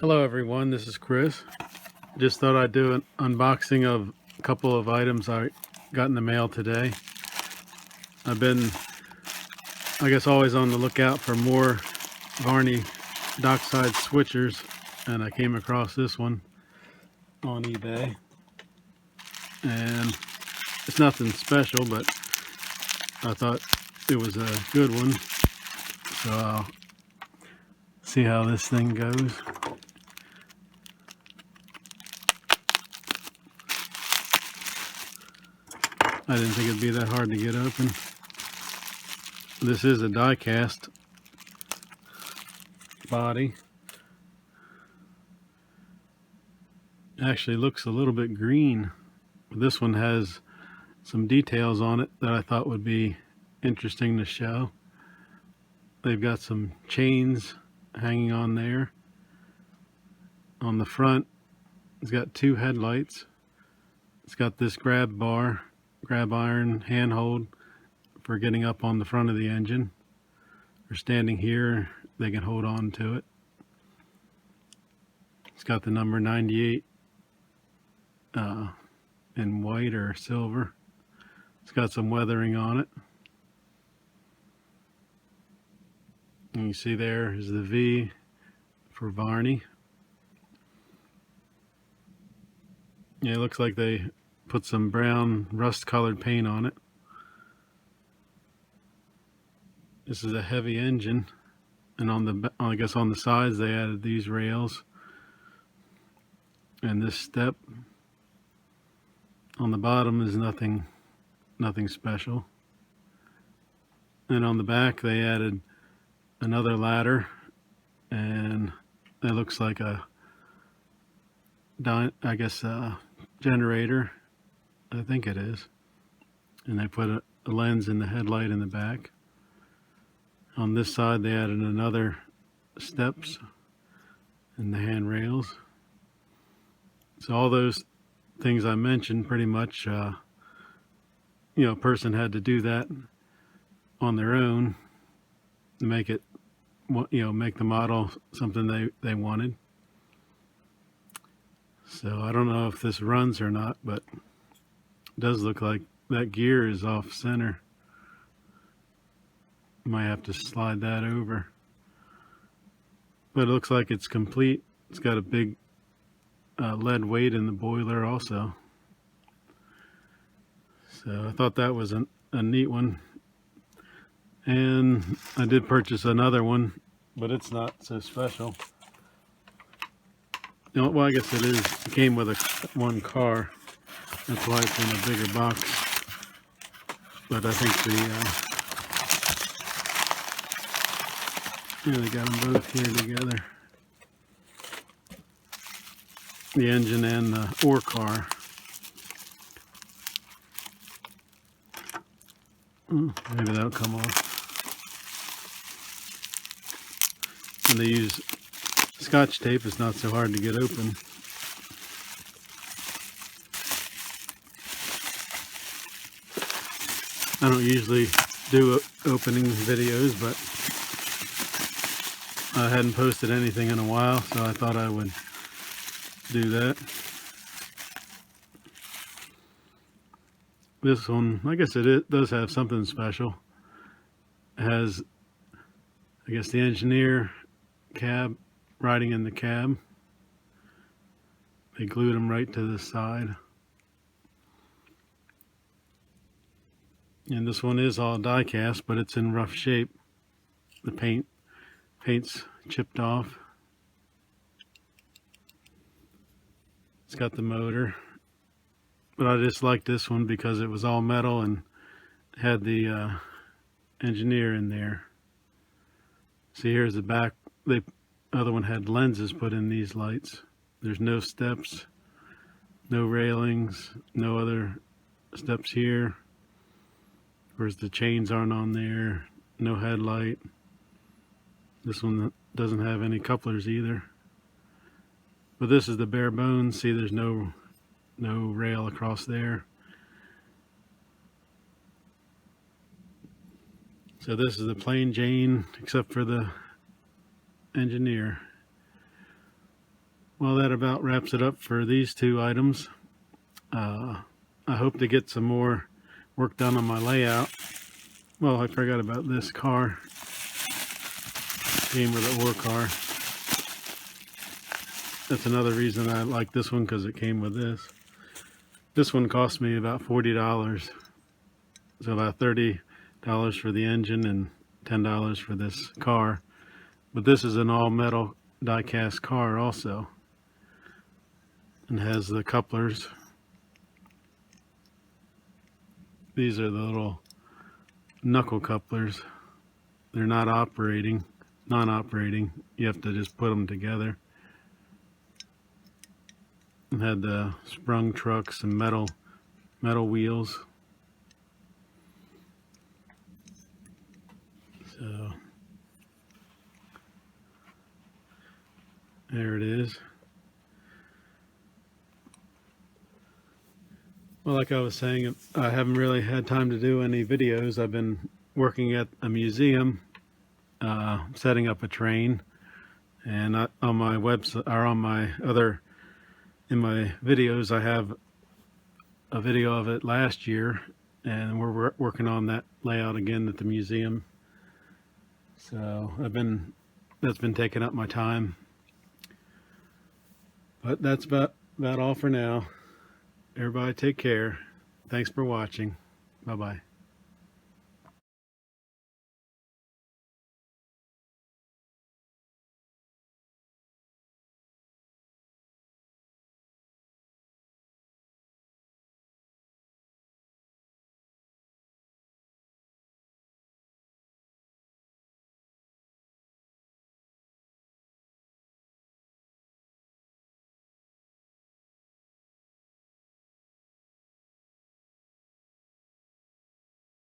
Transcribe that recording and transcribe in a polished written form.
Hello everyone, this is Chris. Just thought I'd do an unboxing of a couple of items I got in the mail today. I've been, I guess, always on the lookout for more Varney Dockside Switchers, and I came across this one on eBay. And it's nothing special, but I thought it was a good one. So I'll see how this thing goes. I didn't think it'd be that hard to get open. This is a die-cast body. It actually looks a little bit green. This one has some details on it that I thought would be interesting to show. They've got some chains hanging on there. On the front, it's got two headlights. It's got this grab iron handhold for getting up on the front of the engine. Or standing here, they can hold on to it. It's got the number 98 in white or silver. It's got some weathering on it. And you see there is the V for Varney. Yeah, it looks like they put some brown rust colored paint on it. This is a heavy engine, and on the, I guess on the sides they added these rails and this step. On the bottom is nothing special. And on the back they added another ladder, and it looks like a, I guess a generator, I think it is. And they put a lens in the headlight in the back. On this side they added another steps and the handrails. So all those things I mentioned, pretty much, a person had to do that on their own to make it, make the model something they wanted. So I don't know if this runs or not, but it does look like that gear is off center. Might have to slide that over. But it looks like it's complete. It's got a big lead weight in the boiler also. So I thought that was a neat one. And I did purchase another one, but it's not so special. Well, I guess it is. It came with one car. That's why it's in a bigger box. But I think they got them both here together. The engine and the ore car. Maybe that'll come off. And they use Scotch tape. It's not so hard to get open. I don't usually do opening videos, but I hadn't posted anything in a while, so I thought I would do that. This one, I guess it does have something special. It has, I guess, the engineer cab riding in the cab. They glued them right to the side. And this one is all die cast, but it's in rough shape. The paint's chipped off. It's got the motor, but I just liked this one because it was all metal and had the engineer in there. See, here's the back. The other one had lenses put in these lights. There's no steps, no railings, no other steps here. Whereas the chains aren't on there, no headlight. This one doesn't have any couplers either. But this is the bare bones. See, there's no rail across there. So this is the plain Jane, except for the engineer. Well, that about wraps it up for these two items. I hope to get some more work done on my layout. Well, I forgot about this car. Came with an ore car. That's another reason I like this one, because it came with this. This one cost me about $40. So about $30 for the engine and $10 for this car. But this is an all metal die-cast car also. And has the couplers. These are the little knuckle couplers. They're not operating, non-operating. You have to just put them together. And had the sprung trucks and metal wheels. So there it is. Well, like I was saying, I haven't really had time to do any videos. I've been working at a museum, setting up a train, and on my website, or on my other, in my videos, I have a video of it last year, and we're working on that layout again at the museum. So that's been taking up my time. But that's about all for now. Everybody take care. Thanks for watching. Bye-bye.